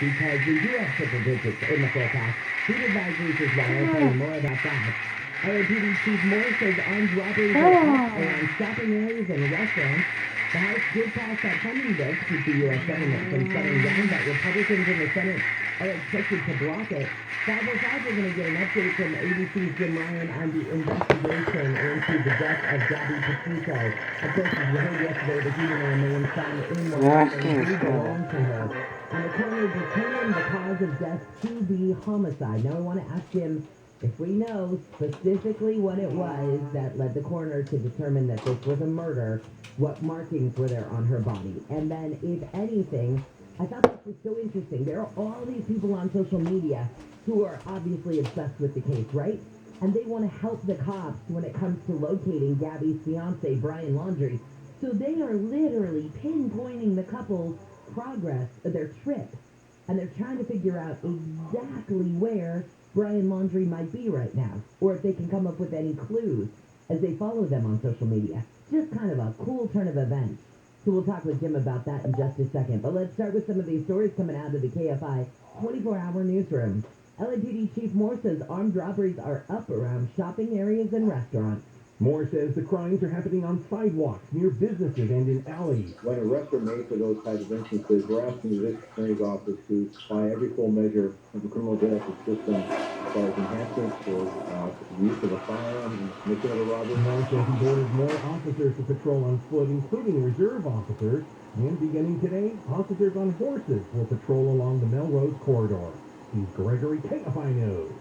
because we do have triple digits in the forecast. Food advisories as well. I'll tell you more about that. LAPD Chief Moore says armed robberies are up around shopping areas and restaurants. The House did pass that funding bill to keep the U.S. government from shutting down, but Republicans in the Senate are expected to block it. 505, we're going to get an update from ABC's Jim Ryan on the investigation into the death of Gabby Petito. Of course, as you heard yesterday, the human remains found in one and do belong to her. And the coroner determined the cause of death to be homicide. Now, I want to ask him if we know specifically what it was that led the coroner to determine that this was a murder, what markings were there on her body? And then, if anything, I thought this was so interesting. There are all these people on social media who are obviously obsessed with the case, right? And they want to help the cops when it comes to locating Gabby's fiance, Brian Laundrie. So they are literally pinpointing the couple's progress of their trip. And they're trying to figure out exactly where Brian Laundrie might be right now, or if they can come up with any clues as they follow them on social media. Just kind of a cool turn of events. So we'll talk with Jim about that in just a second. But let's start with some of these stories coming out of the KFI 24-hour newsroom. LAPD Chief Moore says armed robberies are up around shopping areas and restaurants. Moore says the crimes are happening on sidewalks, near businesses, and in alleys. When arrests are made for those types of instances, we're asking the district attorney's office to apply every full measure of the criminal justice system as far as enhancements for use of a firearm and commission of a robbery. Moore says he orders more officers to patrol on foot, including reserve officers. And beginning today, officers on horses will patrol along the Melrose corridor. He's Gregory, Kfi News.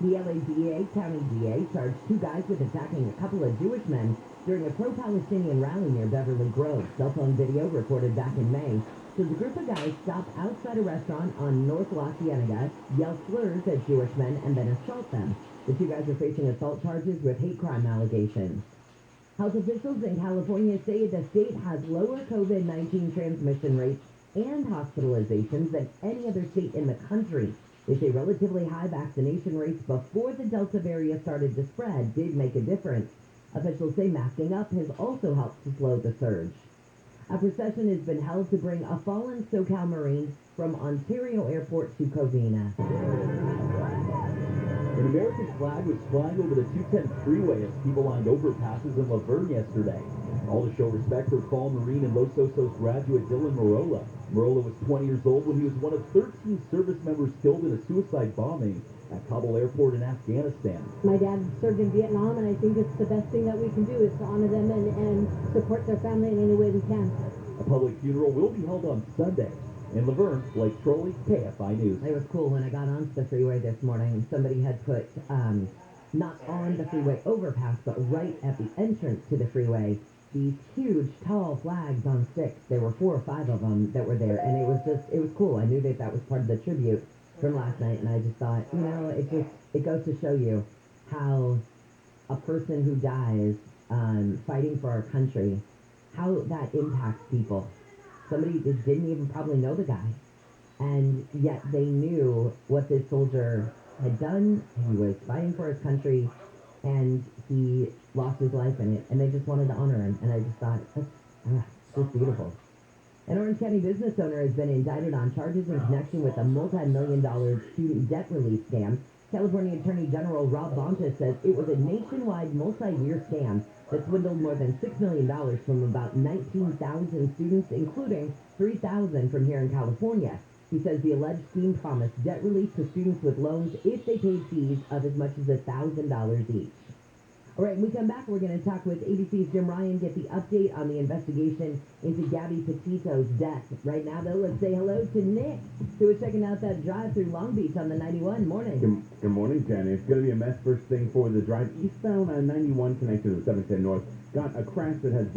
The LA DA, County DA, charged two guys with attacking a couple of Jewish men during a pro-Palestinian rally near Beverly Grove. Cell phone video reported back in May shows a group of guys stopped outside a restaurant on North La Cienega, yell slurs at Jewish men, and then assault them. The two guys are facing assault charges with hate crime allegations. Health officials in California say the state has lower COVID-19 transmission rates and hospitalizations than any other state in the country. They say relatively high vaccination rates before the Delta variant started to spread did make a difference. Officials say masking up has also helped to slow the surge. A procession has been held to bring a fallen SoCal Marine from Ontario Airport to Covina. An American flag was flying over the 210 freeway as people lined overpasses in Laverne yesterday. All to show respect for fallen Marine and Los Osos graduate Dylan Marola. Marola was 20 years old when he was one of 13 service members killed in a suicide bombing at Kabul Airport in Afghanistan. My dad served in Vietnam, and I think it's the best thing that we can do is to honor them and support their family in any way we can. A public funeral will be held on Sunday. In Laverne, Blake Trolley, KFI News. It was cool when I got onto the freeway this morning. Somebody had put, not on the freeway overpass, but right at the entrance to the freeway, these huge, tall flags on sticks. There were 4 or 5 of them that were there, and it was cool. I knew that was part of the tribute from last night, and I just thought, it goes to show you how a person who dies fighting for our country, how that impacts people. Somebody that didn't even probably know the guy, and yet they knew what this soldier had done. He was fighting for his country, and he lost his life in it, and they just wanted to honor him. And I just thought, that's just beautiful. An Orange County business owner has been indicted on charges in connection with a multi-million-dollar student debt relief scam. California Attorney General Rob Bonta says it was a nationwide multi-year scam that swindled more than $6 million from about 19,000 students, including 3,000 from here in California. He says the alleged scheme promised debt relief to students with loans if they paid fees of as much as $1,000 each. All right, when we come back, we're going to talk with ABC's Jim Ryan, get the update on the investigation into Gabby Petito's death. Right now, though, let's say hello to Nick, who is checking out that drive through Long Beach on the 91. Morning. Good morning, Jen. It's going to be a mess first thing for the drive eastbound on 91 connected to the 710 North. Got a crash that is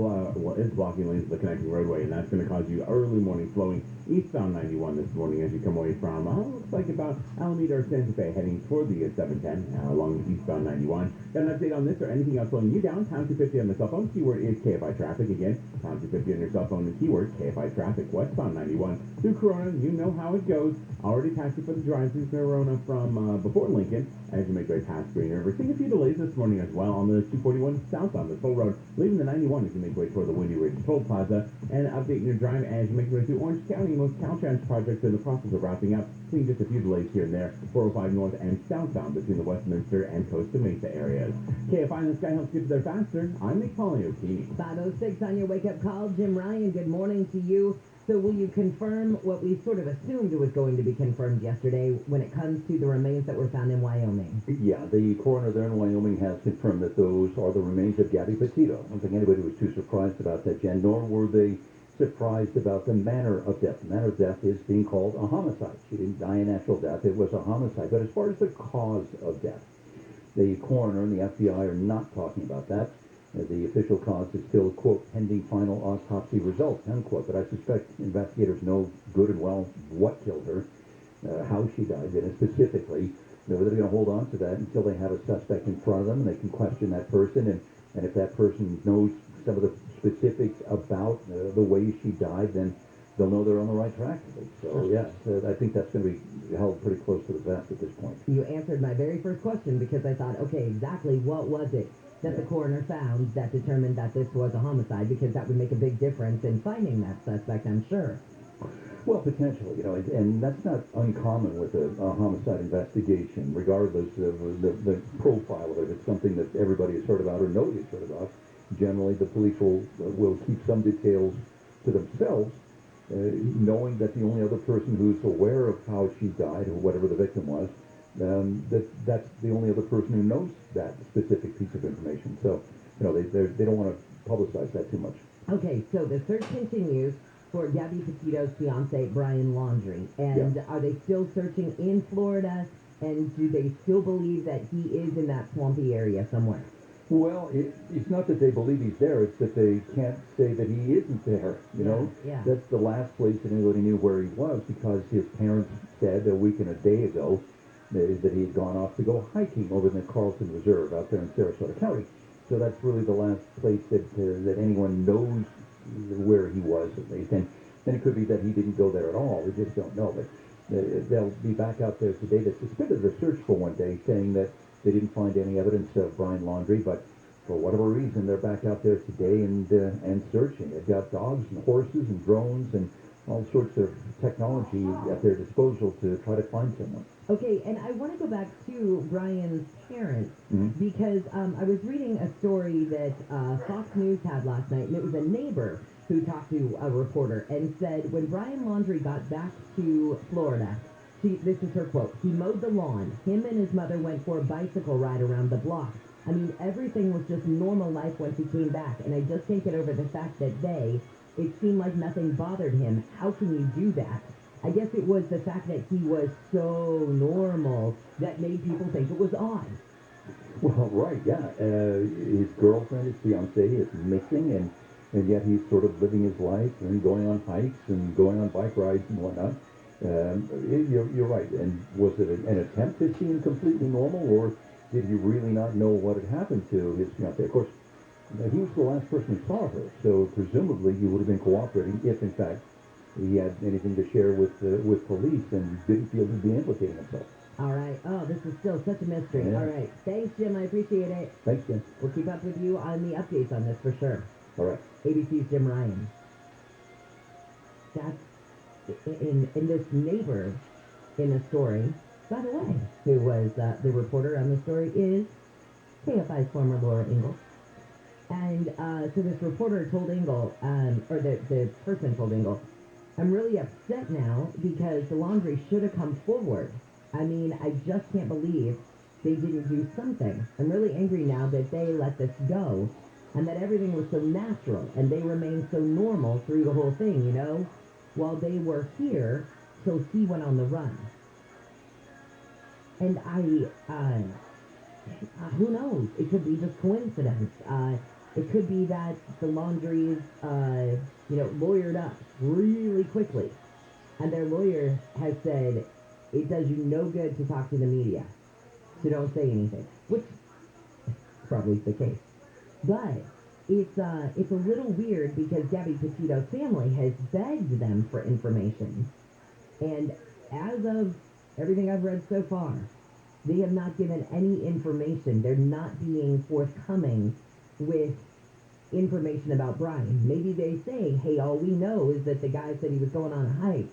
blocking lanes of the connecting roadway, and that's going to cause you early morning slowing eastbound 91 this morning as you come away from, looks like about Alameda or Santa Fe, heading toward the 710 along the eastbound 91. Got an update on this or anything else slowing you down? Pound 250 on the cell phone. Keyword is KFI traffic. Again, pound 250 on your cell phone. The keyword KFI traffic. Westbound 91 through Corona. You know how it goes. Already passed it for the drive through Corona from before Lincoln. as you make way past Green River. Seeing a few delays this morning as well on the 241 southbound, the toll road, leaving the 91 as you make way toward the Windy Ridge Toll Plaza, and updating your drive as you make your way through Orange County. Most Caltrans projects are in the process of wrapping up, seeing just a few delays here and there, 405 north and southbound between the Westminster and Costa Mesa areas. KFI and the Sky helps get you there faster. I'm Nick O'Keefe. 5:06 on your wake-up call. Jim Ryan, good morning to you. So will you confirm what we sort of assumed was going to be confirmed yesterday when it comes to the remains that were found in Wyoming? Yeah, the coroner there in Wyoming has confirmed that those are the remains of Gabby Petito. I don't think anybody was too surprised about that, Jen, nor were they surprised about the manner of death. The manner of death is being called a homicide. She didn't die a natural death. It was a homicide. But as far as the cause of death, the coroner and the FBI are not talking about that. The official cause is still, quote, pending final autopsy results, unquote. But I suspect investigators know good and well what killed her, how she died, and specifically, they're going to hold on to that until they have a suspect in front of them and they can question that person. And if that person knows some of the specifics about the way she died, then they'll know they're on the right track. So, yes, I think that's going to be held pretty close to the vest at this point. You answered my very first question because I thought, okay, exactly what was it that the coroner found that determined that this was a homicide, because that would make a big difference in finding that suspect, I'm sure. Well, potentially, and that's not uncommon with a homicide investigation, regardless of the profile of it. It's something that everybody has heard about or knows he's heard about. Generally, the police will keep some details to themselves, knowing that the only other person who's aware of how she died, or whatever the victim was, that's the only other person who knows that specific piece of information. So, they don't want to publicize that too much. Okay, so the search continues for Gabby Petito's fiance, Brian Laundrie. And are they still searching in Florida? And do they still believe that he is in that swampy area somewhere? Well, it's not that they believe he's there, it's that they can't say that he isn't there, Yeah. That's the last place that anybody knew where he was, because his parents said a week and a day ago that he had gone off to go hiking over in the Carlson Reserve out there in Sarasota County. So that's really the last place that anyone knows where he was, at least. And then it could be that he didn't go there at all. We just don't know. But they'll be back out there today. They suspended the search for one day, saying that they didn't find any evidence of Brian Laundrie, but for whatever reason, they're back out there today and searching. They've got dogs and horses and drones and all sorts of technology at their disposal to try to find someone. Okay, and I want to go back to Brian's parents, because I was reading a story that Fox News had last night, and it was a neighbor who talked to a reporter and said when Brian Laundrie got back to Florida, this is her quote, "He mowed the lawn. Him and his mother went for a bicycle ride around the block. I mean, everything was just normal life once he came back, and I just can't get over the fact that it seemed like nothing bothered him. How can you do that?" I guess it was the fact that he was so normal that made people think it was odd. Well, right, yeah. His girlfriend, his fiance, is missing, and yet he's sort of living his life and going on hikes and going on bike rides and whatnot. You're right. And was it an attempt to seem completely normal, or did he really not know what had happened to his fiance? Of course, he was the last person who saw her, so presumably he would have been cooperating if, in fact, he had anything to share with police and didn't feel to be implicating himself. All right. Oh, this is still such a mystery. Yeah. All right. Thanks, Jim. I appreciate it. Thanks, Jen. We'll keep up with you on the updates on this for sure. All right. ABC's Jim Ryan. That's in this neighbor in the story. By the way, who was the reporter on the story is KFI's former Laura Ingle. And so this reporter told Ingle, or the person told Ingle, "I'm really upset now because the Laundrie should have come forward. I mean, I just can't believe they didn't do something. I'm really angry now that they let this go and that everything was so natural and they remained so normal through the whole thing, while they were here till he went on the run." And who knows? It could be just coincidence. It could be that the Laundries, lawyered up really quickly. And their lawyer has said, it does you no good to talk to the media. So don't say anything. Which is probably the case. But it's a little weird because Gabby Petito's family has begged them for information. And as of everything I've read so far, They have not given any information. They're not being forthcoming with information about Brian. Maybe they say, hey, all we know is that the guy said he was going on a hike,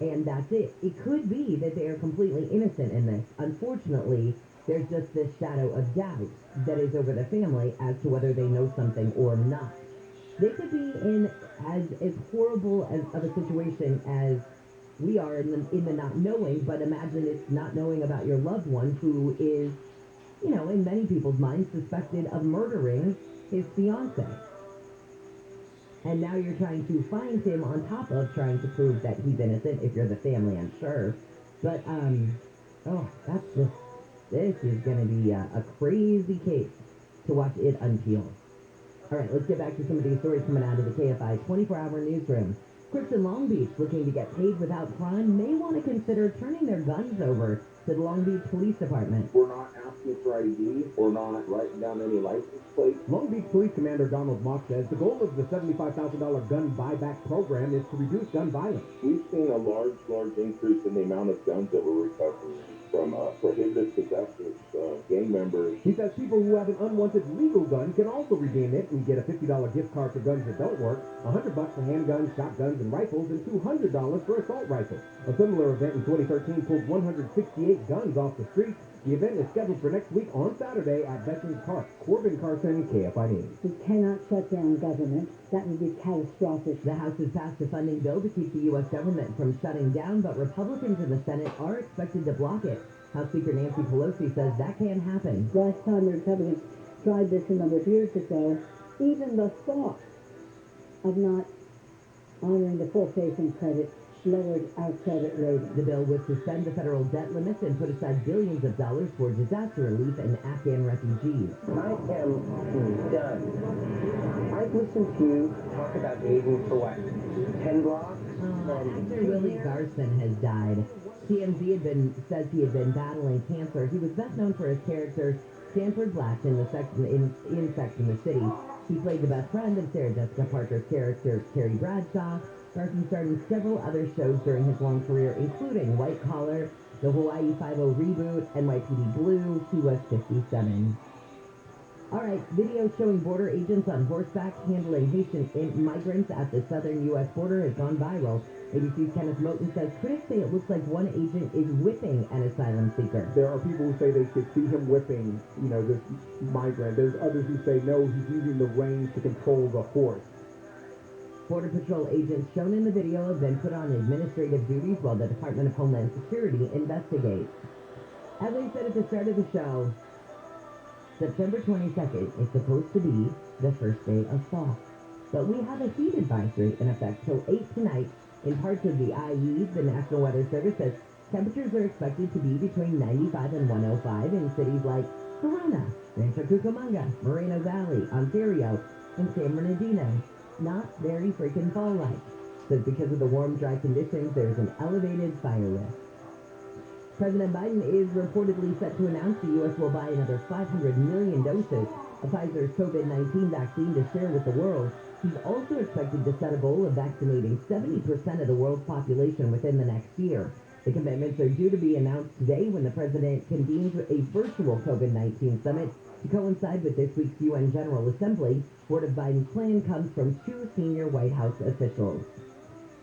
and that's it. It could be that they are completely innocent in this. Unfortunately, there's just this shadow of doubt that is over the family as to whether they know something or not. They could be in as horrible of a situation as we are in the not knowing, but imagine it's not knowing about your loved one who is, in many people's minds, suspected of murdering his fiance. And now you're trying to find him on top of trying to prove that he's innocent, if you're the family, I'm sure. But, this is going to be a crazy case to watch it unpeel. All right, let's get back to some of these stories coming out of the KFI 24-hour newsroom. Crooks in Long Beach looking to get paid without crime may want to consider turning their guns over to the Long Beach Police Department. We're not asking for ID. We're not writing down any license plates. Long Beach Police Commander Donald Mock says the goal of the $75,000 gun buyback program is to reduce gun violence. We've seen a large increase in the amount of guns that we're recovering from prohibited possessors, gang members. He says people who have an unwanted legal gun can also redeem it and get a $50 gift card for guns that don't work, $100 for handguns, shotguns, and rifles, and $200 for assault rifles. A similar event in 2013 pulled 168 guns off the street. The event is scheduled for next week on Saturday at Veterans Park. Corbin Carson, KFI News. We cannot shut down government. That would be catastrophic. The House has passed a funding bill to keep the U.S. government from shutting down, but Republicans in the Senate are expected to block it. House Speaker Nancy Pelosi says that can't happen. Last time the Republicans tried this a number of years ago, even the thought of not honoring the full faith and credit lowered our credit rating. The bill would suspend the federal debt limits and put aside billions of dollars for disaster relief and Afghan refugees. I am done. I've listened to you talk about aging for what, 10 blocks? Actor Willie Garson has died. TMZ says he had been battling cancer. He was best known for his character Stanford Blatch in Sex and the City. He played the best friend of Sarah Jessica Parker's character Carrie Bradshaw. Garson starred in several other shows during his long career, including White Collar, the Hawaii Five-0 reboot, NYPD Blue. He was 57. All right, video showing border agents on horseback handling Haitian migrants at the southern U.S. border has gone viral. ABC's Kenneth Moten says critics say it looks like one agent is whipping an asylum seeker. There are people who say they could see him whipping, this migrant. There's others who say, no, he's using the reins to control the horse. Border Patrol agents shown in the video have been put on administrative duties while the Department of Homeland Security investigates. As I said at the start of the show, September 22nd is supposed to be the first day of fall. But we have a heat advisory in effect till 8 tonight in parts of the IE. The National Weather Service says temperatures are expected to be between 95 and 105 in cities like Corona, Rancho Cucamonga, Moreno Valley, Ontario, and San Bernardino. Not very freaking fall-like. Says because of the warm, dry conditions, there's an elevated fire risk. President Biden is reportedly set to announce the U.S. will buy another 500 million doses of Pfizer's COVID-19 vaccine to share with the world. He's also expected to set a goal of vaccinating 70% of the world's population within the next year. The commitments are due to be announced today when the president convenes a virtual COVID-19 summit to coincide with this week's UN General Assembly. Word of Biden's plan comes from two senior White House officials.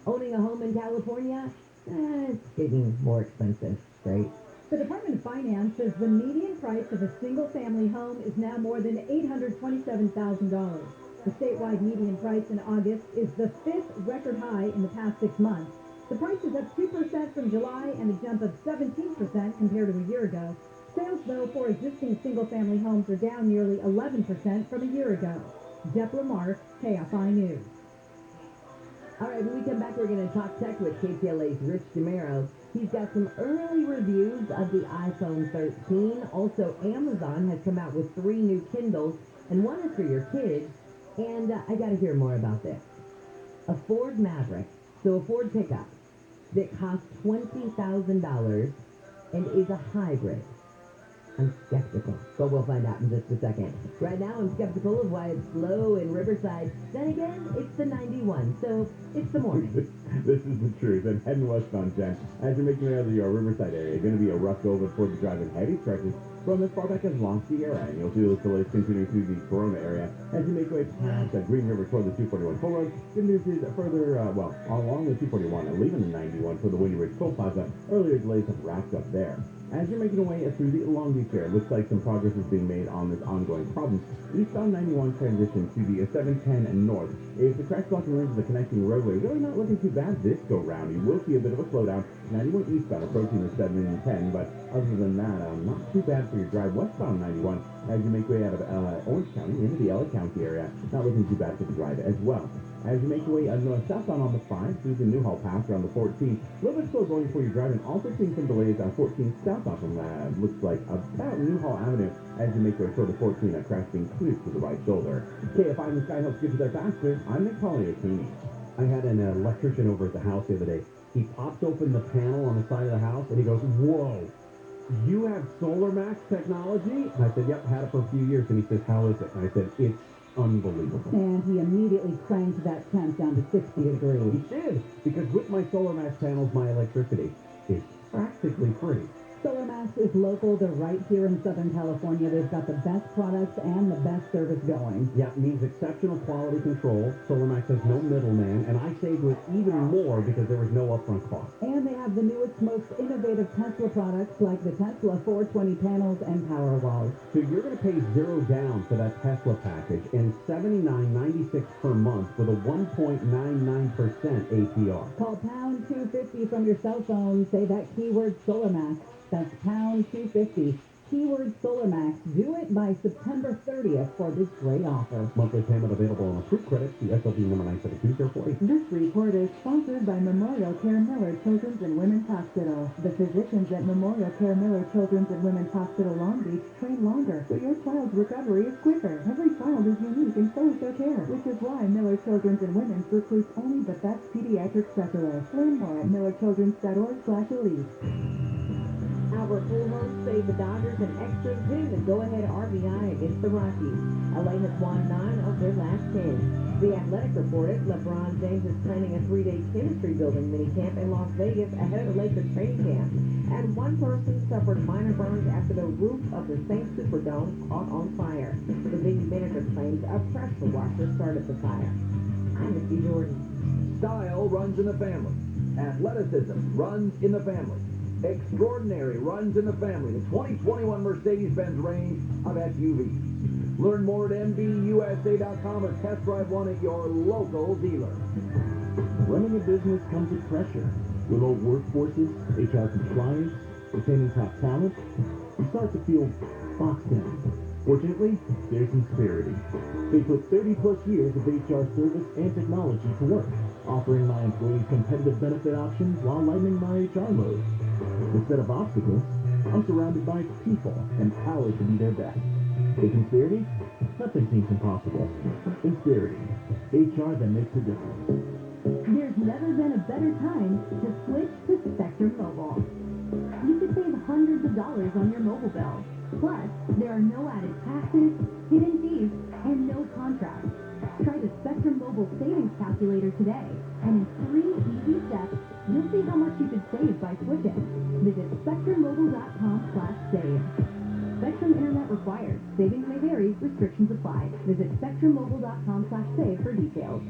Owning a home in California? It's getting more expensive, right? The Department of Finance says the median price of a single-family home is now more than $827,000. The statewide median price in August is the fifth record high in the past 6 months. The price is up 2% from July and a jump of 17% compared to a year ago. Sales, though, for existing single-family homes are down nearly 11% from a year ago. Deb Lamar, KFI News. All right, when we come back, we're going to talk tech with KCLA's Rich DeMero. He's got some early reviews of the iPhone 13. Also, Amazon has come out with 3 new Kindles, and one is for your kids. And I got to hear more about this. A Ford Maverick, so a Ford pickup, that costs $20,000 and is a hybrid. I'm skeptical, but we'll find out in just a second. Right now, I'm skeptical of why it's slow in Riverside. Then again, it's the 91, so it's the morning. This is the truth. And heading westbound, Jen, as you're making it out of your Riverside area, going to be a rough go before the drive in heavy stretches from as far back as Long Sierra. And you'll see those delays continuing through the Corona area as you make your way past Green River toward the 241 toll road. Good news is further, along the 241 and leaving the 91 for the Windy Ridge Toll Plaza, earlier delays have wrapped up there. As you're making your way through the Long Beach area, it looks like some progress is being made on this ongoing problem. Eastbound 91 transition to the 710 and north. If the crash blocking lanes of the connecting roadway really not looking too bad this go round, you will see a bit of a slowdown. 91 eastbound approaching the 710, but other than that, not too bad for your drive westbound 91 as you make your way out of Orange County into the LA County area. Not looking too bad for the drive as well. As you make your way southbound on the 5 through the Newhall Pass around the 14, a little bit slow going for your driving. Also seeing some delays on 14 southbound from looks like about Newhall Avenue as you make your way toward the 14. A crash being cleared to the right shoulder. KFI and the Sky helps get you there faster. I'm Nick Polly-Akini. I had an electrician over at the house the other day. He pops open the panel on the side of the house and he goes, "Whoa, you have Solar Max technology?" And I said, "Yep, had it for a few years." And he says, "How is it?" And I said, "It's unbelievable." And he immediately cranked that temp down to 60 degrees. He did, because with my Solar Max panels, my electricity is practically free. SolarMax is local. They're right here in Southern California. They've got the best products and the best service going. Yeah, it means exceptional quality control. SolarMax has no middleman, and I saved with even more because there was no upfront cost. And they have the newest, most innovative Tesla products like the Tesla 420 panels and Powerwalls. So you're going to pay zero down for that Tesla package and $79.96 per month with a 1.99% APR. Call pound 250 from your cell phone. Say that keyword SolarMax. That's pound 250. Keyword SolarMax. Do it by September 30th for this great offer. Monthly payment available on approved credit. The SLB number 97240. This report is sponsored by Memorial Care Miller Children's and Women's Hospital. The physicians at Memorial Care Miller Children's and Women's Hospital Long Beach train longer, so your child's recovery is quicker. Every child is unique and so is their care, which is why Miller Children's and Women's recruits only the best pediatric specialists. Learn more at millerchildrens.org/elite. Albert Pujols saved the Dodgers in extras, hitting the go-ahead RBI against the Rockies. LA has won 9 of their last 10. The Athletic reported LeBron James is planning a 3-day chemistry-building minicamp in Las Vegas ahead of the Lakers training camp. And one person suffered minor burns after the roof of the St. Superdome caught on fire. The venue manager claims a pressure washer started the fire. I'm Nikki Jordan. Style runs in the family. Athleticism runs in the family. Extraordinary runs in the family. The 2021 Mercedes-Benz range of SUVs. Learn more at MBUSA.com or test drive one at your local dealer. Running a business comes with pressure. Remote workforces, HR compliance, retaining top talent, you start to feel boxed in. Fortunately, there's Insperity. They put 30-plus years of HR service and technology to work, offering my employees competitive benefit options while lightening my HR load. Instead of obstacles, I'm surrounded by people empowered to be their best. With Insperity, nothing seems impossible. Insperity, HR that makes a difference. There's never been a better time to switch to Spectrum Mobile. You could save hundreds of dollars on your mobile bill. Plus, there are no added taxes, hidden fees, and no contract. Try the Spectrum Mobile Savings Calculator today, and in 3 easy steps, you'll see how much you could save by switching. Visit SpectrumMobile.com/save. Spectrum Internet required. Savings may vary. Restrictions apply. Visit SpectrumMobile.com/save for details.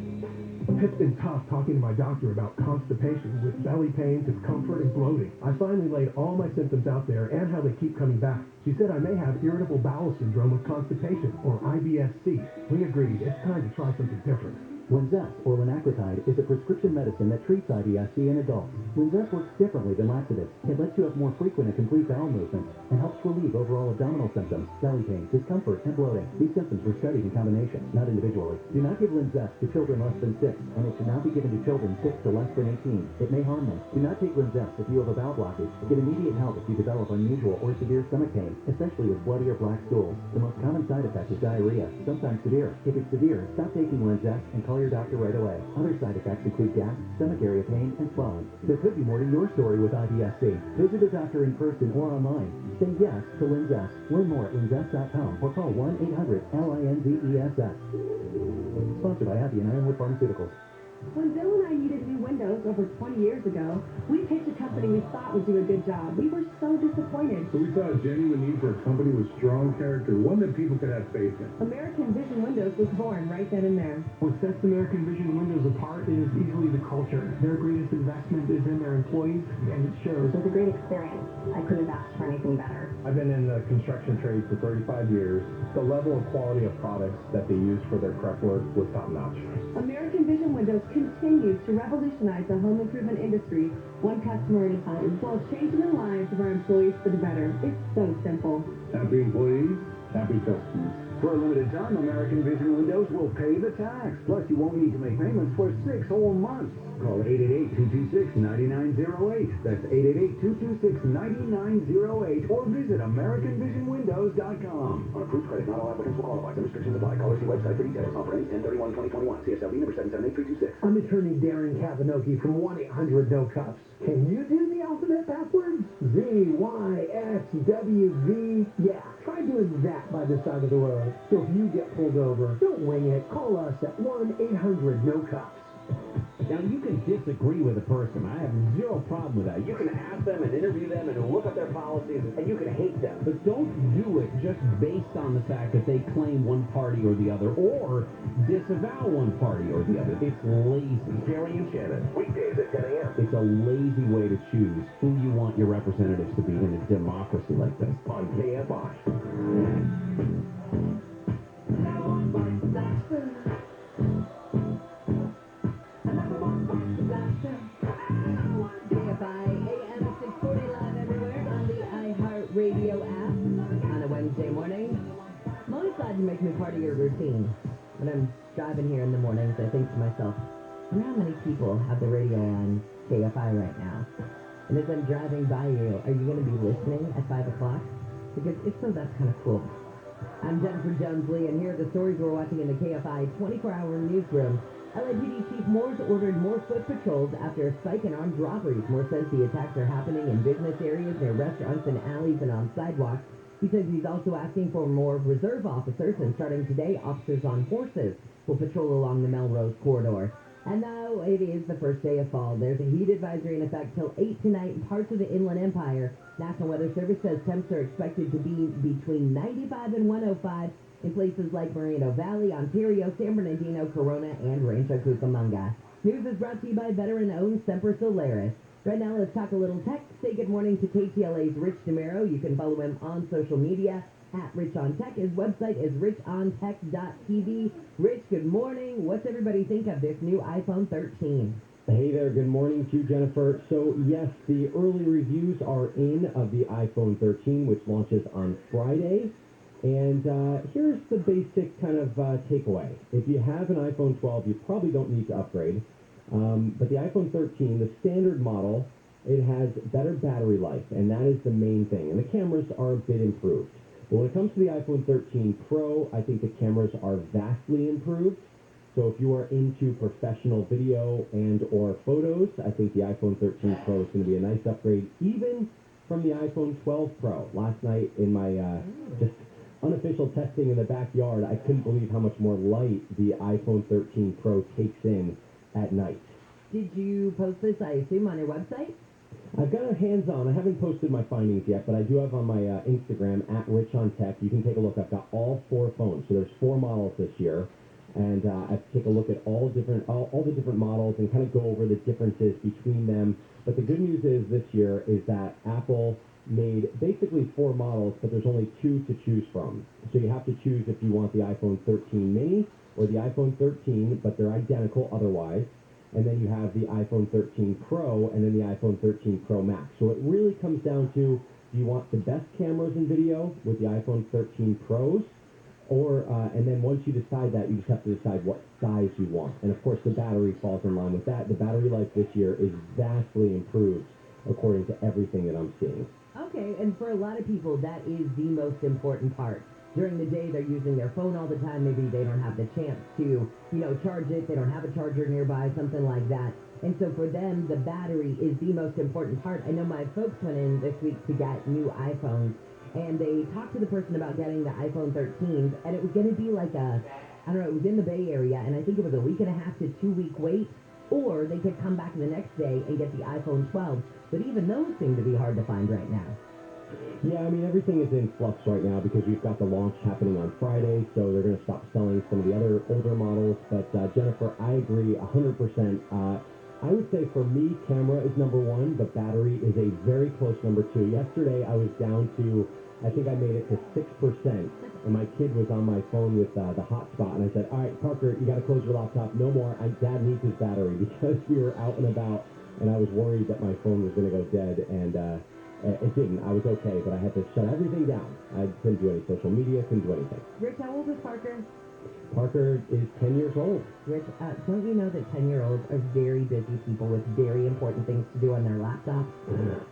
It's been tough talking to my doctor about constipation with belly pain, discomfort, and bloating. I finally laid all my symptoms out there and how they keep coming back. She said I may have irritable bowel syndrome with constipation, or IBS-C. We agreed it's time to try something different. Linzess, or linaclotide, is a prescription medicine that treats IBS-C in adults. Linzess works differently than laxatives. It lets you have more frequent and complete bowel movements and helps relieve overall abdominal symptoms, belly pain, discomfort, and bloating. These symptoms were studied in combination, not individually. Do not give Linzess to children less than 6, and it should not be given to children 6 to less than 18. It may harm them. Do not take Linzess if you have a bowel blockage. Get immediate help if you develop unusual or severe stomach pain, especially with bloody or black stools. The most common side effect is diarrhea, sometimes severe. If it's severe, stop taking Linzess and call call your doctor right away. Other side effects include gas, stomach area pain, and swelling. There could be more to your story with IBS-C. Visit a doctor in person or online. Say yes to LINZESS. Learn more at linzess.com or call 1-800-LINZESS. Sponsored by Abbey and Ironwood Pharmaceuticals. When Bill and I needed new windows over 20 years ago, we picked a company we thought would do a good job. We were so disappointed. So we saw a genuine need for a company with strong character, one that people could have faith in. American Vision Windows was born right then and there. What sets American Vision Windows apart is easily the culture. Their greatest investment is in their employees, and it shows. It was a great experience. I couldn't have asked for anything better. I've been in the construction trade for 35 years. The level of quality of products that they use for their prep work was top-notch. American Vision Windows continues to revolutionize the home improvement industry, one customer at a time, while changing the lives of our employees for the better. It's so simple. Happy employees, happy customers. For a limited time, American Vision Windows will pay the tax. Plus, you won't need to make payments for 6 whole months. Call 888-226-9908. That's 888-226-9908. Or visit AmericanVisionWindows.com. On approved credit, not all applicants will qualify. Some restrictions apply. Call or see website for details. Offer ends 10/31/2021. CSLB number 778326. I'm attorney Darren Kavanoki from 1-800-NO-CUFFS. Can you do the alphabet backwards? Z-Y-S-W-V. Yeah, try doing that by the side of the road. So if you get pulled over, don't wing it. Call us at 1-800-NO-CUFFS. Now, you can disagree with a person. I have zero problem with that. You can ask them and interview them and look up their policies, and you can hate them. But don't do it just based on the fact that they claim one party or the other, or disavow one party or the other. It's lazy. Jerry and Shannon, weekdays at 10 a.m. It's a lazy way to choose who you want your representatives to be in a democracy like this. On KFI. KFI AM 640 live everywhere on the iHeartRadio app on a Wednesday morning. I'm always glad you make me part of your routine. When I'm driving here in the mornings, I think to myself, I wonder how many people have the radio on KFI right now. And as I'm driving by you, are you going to be listening at 5 o'clock? Because if so, that's kind of cool. I'm Jennifer Jones-Lee, and here are the stories we're watching in the KFI 24-hour newsroom. LAPD Chief Moore's ordered more foot patrols after a spike in armed robberies. Moore says the attacks are happening in business areas, near restaurants and alleys, and on sidewalks. He says he's also asking for more reserve officers, and starting today, officers on horses will patrol along the Melrose corridor. And now it is the first day of fall. There's a heat advisory in effect till 8 tonight in parts of the Inland Empire. National Weather Service says temps are expected to be between 95 and 105 in places like Moreno Valley, Ontario, San Bernardino, Corona, and Rancho Cucamonga. News is brought to you by veteran-owned Semper Solaris. Right now, let's talk a little tech. Say good morning to KTLA's Rich DeMero. You can follow him on social media at Rich on Tech. His website is richontech.tv. Rich, good morning. What's everybody think of this new iPhone 13? Hey there, good morning to you, Jennifer. So yes, the early reviews are in of the iPhone 13, which launches on Friday. And here's the basic kind of takeaway. If you have an iPhone 12, you probably don't need to upgrade. But the iPhone 13, the standard model, it has better battery life, and that is the main thing. And the cameras are a bit improved. But when it comes to the iPhone 13 Pro, I think the cameras are vastly improved. So if you are into professional video and or photos, I think the iPhone 13 Pro is going to be a nice upgrade, even from the iPhone 12 Pro. Last night in my just unofficial testing in the backyard, I couldn't believe how much more light the iPhone 13 Pro takes in at night. Did you post this, I assume, on your website? I've got a hands-on. I haven't posted my findings yet, but I do have on my Instagram, at Rich on Tech. You can take a look. I've got all 4 phones. So there's 4 models this year. And I take a look at all the different models and kind of go over the differences between them. But the good news is this year is that Apple made basically 4 models, but there's only 2 to choose from. So you have to choose if you want the iPhone 13 mini or the iPhone 13, but they're identical otherwise. And then you have the iPhone 13 Pro and then the iPhone 13 Pro Max. So it really comes down to, do you want the best cameras in video with the iPhone 13 Pros? Or, and then once you decide that, you just have to decide what size you want. And of course, the battery falls in line with that. The battery life this year is vastly improved according to everything that I'm seeing. Okay, and for a lot of people, that is the most important part. during the day they're using their phone all the time. Maybe they don't have the chance to, charge it. They don't have a charger nearby, something like that. And so for them, the battery is the most important part. I know my folks went in this week to get new iPhones, and they talked to the person about getting the iPhone 13s, and it was going to be like it was in the Bay Area, and I think it was a week and a half to 2 week wait, or they could come back the next day and get the iPhone 12. But even those seem to be hard to find right now. Yeah, I mean, everything is in flux right now because we've got the launch happening on Friday, so they're going to stop selling some of the other older models. But Jennifer, I agree 100%. I would say for me, camera is number one, but battery is a very close number two. Yesterday, I was down to, I think I made it to 6%, and my kid was on my phone with the hotspot, and I said, all right, Parker, you got to close your laptop. No more. Dad needs his battery because we were out and about, and I was worried that my phone was going to go dead, and it didn't. I was okay, but I had to shut everything down. I couldn't do any social media, couldn't do anything. Rich, how old is Parker? Parker is 10 years old. Rich, don't you know that 10-year-olds are very busy people with very important things to do on their laptops?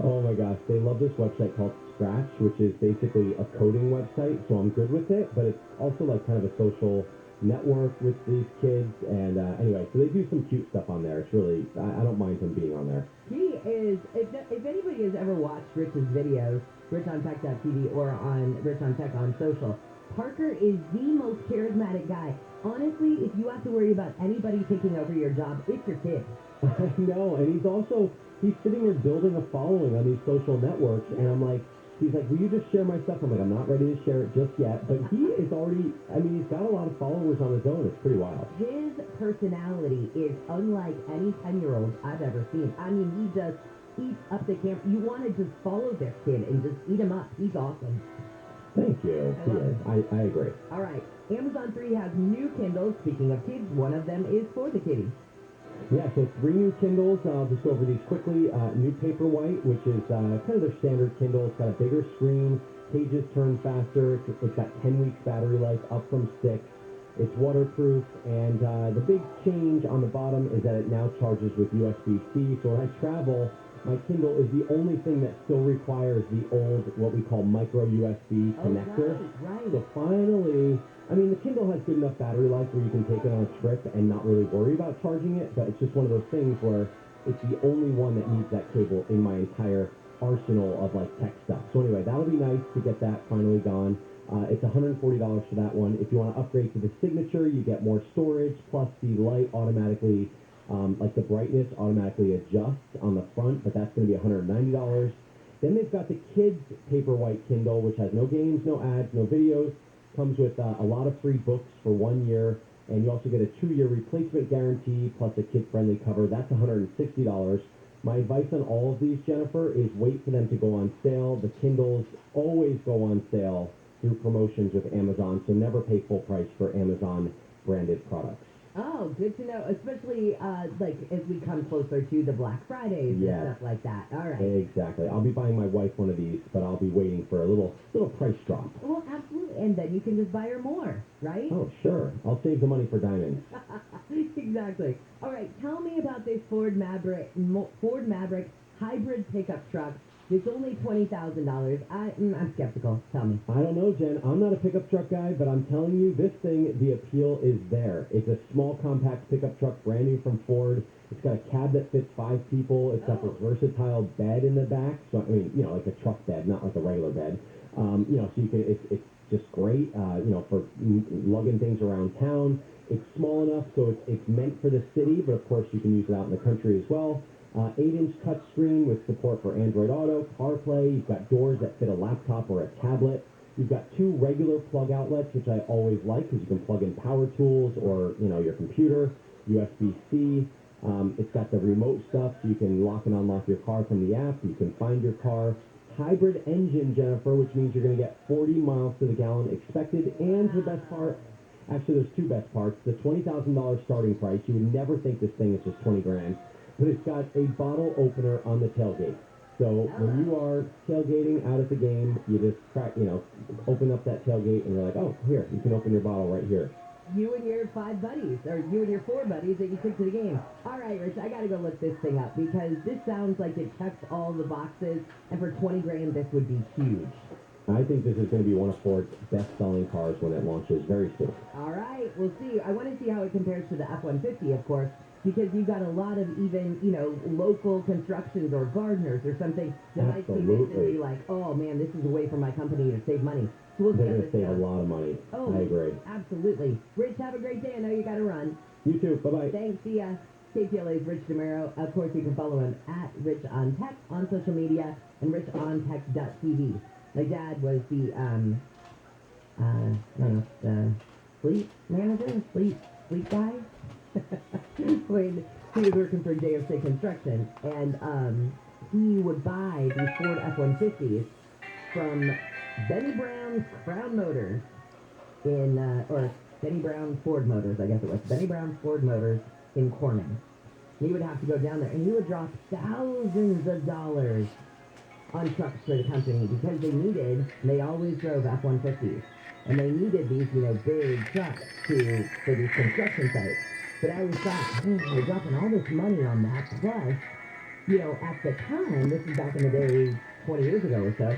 Oh my gosh, they love this website called Scratch, which is basically a coding website, so I'm good with it, but it's also like kind of a social network with these kids, and anyway, so they do some cute stuff on there. It's really, I don't mind them being on there. He is, if anybody has ever watched Rich's videos, Rich on Tech.tv or on Rich on Tech on social, Parker is the most charismatic guy. Honestly, if you have to worry about anybody taking over your job, it's your kid. I know, and he's sitting here building a following on these social networks, and I'm like, he's like, will you just share my stuff? I'm like, I'm not ready to share it just yet, but he is already, he's got a lot of followers on his own. It's pretty wild. His personality is unlike any 10-year-old I've ever seen. He just eats up the camp. You want to just follow this kid and just eat him up. He's awesome. Thank you. I agree. All right. Amazon 3 has new Kindles. Speaking of kids, one of them is for the kiddies. Yeah, so 3 new Kindles. I'll just go over these quickly. New Paperwhite, which is kind of their standard Kindle. It's got a bigger screen. Pages turn faster. It's got 10 weeks battery life, up from 6. It's waterproof. And the big change on the bottom is that it now charges with USB-C. So when I travel, my Kindle is the only thing that still requires the old, what we call micro USB connector. Right. So finally, the Kindle has good enough battery life where you can take it on a trip and not really worry about charging it, but it's just one of those things where it's the only one that needs that cable in my entire arsenal of tech stuff. So anyway, that'll be nice to get that finally gone. It's $140 for that one. If you want to upgrade to the Signature, you get more storage, plus the light automatically the brightness automatically adjusts on the front, but that's going to be $190. Then they've got the kids Paperwhite Kindle, which has no games, no ads, no videos. Comes with a lot of free books for 1 year, and you also get a 2-year replacement guarantee plus a kid-friendly cover. That's $160. My advice on all of these, Jennifer, is wait for them to go on sale. The Kindles always go on sale through promotions with Amazon, so never pay full price for Amazon branded products. Oh, good to know, especially as we come closer to the Black Fridays and stuff like that. All right. Exactly. I'll be buying my wife one of these, but I'll be waiting for a little price drop. Well, absolutely. And then you can just buy her more, right? Oh, sure. I'll save the money for diamonds. Exactly. All right. Tell me about this Ford Maverick hybrid pickup truck. It's only $20,000. I'm skeptical. Tell me. I don't know, Jen. I'm not a pickup truck guy, but I'm telling you, this thing, the appeal is there. It's a small, compact pickup truck, brand new from Ford. It's got a cab that fits 5 people. It's got this versatile bed in the back. So, like a truck bed, not like a regular bed. So you can, it's just great, for lugging things around town. It's small enough, so it's meant for the city, but of course you can use it out in the country as well. 8-inch touchscreen with support for Android Auto, CarPlay. You've got doors that fit a laptop or a tablet. You've got 2 regular plug outlets, which I always like because you can plug in power tools or, your computer, USB-C. It's got the remote stuff, so you can lock and unlock your car from the app. You can find your car. Hybrid engine, Jennifer, which means you're going to get 40 miles to the gallon expected. And the best part, actually there's 2 best parts. The $20,000 starting price, you would never think this thing is just 20 grand. But it's got a bottle opener on the tailgate. So when you are tailgating out at the game, you just open up that tailgate and you're like, oh, here, you can open your bottle right here. You and your 5 buddies, or you and your 4 buddies that you took to the game. All right, Rich, I got to go look this thing up because this sounds like it checks all the boxes, and for 20 grand, this would be huge. I think this is going to be one of Ford's best-selling cars when it launches very soon. All right, we'll see. I want to see how it compares to the F-150, of course, because you've got a lot of even, local constructions or gardeners or something that might see this and be like, oh, man, this is a way for my company to save money. So we'll They're going to save a lot of money. Oh, I agree. Absolutely. Rich, have a great day. I know you got to run. You too. Bye-bye. Thanks. See ya. KTLA's Rich DeMero. Of course, you can follow him at Rich on Tech on social media and richontech.tv. My dad was the, the fleet manager, fleet guy, when he was working for JFK Construction, and he would buy these Ford F-150s from Benny Brown's Crown Motors or Benny Brown Ford Motors, I guess it was, Benny Brown Ford Motors in Corning. He would have to go down there, and he would drop thousands of dollars on trucks for the company because they always drove F-150s, and they needed these, big trucks for these construction sites. But I always thought, they're dropping all this money on that, plus, at the time, this is back in the day, 20 years ago or so,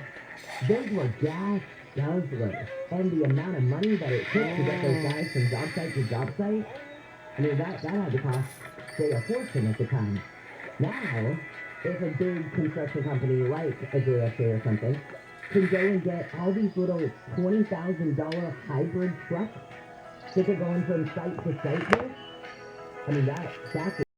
those were gas guzzlers, and the amount of money that it took to get those guys from job site to job site, I mean, that had to cost, say, a fortune at the time. Now, if a big construction company like a JFK or something can go and get all these little $20,000 hybrid trucks that they're going from site to site with, I mean, that's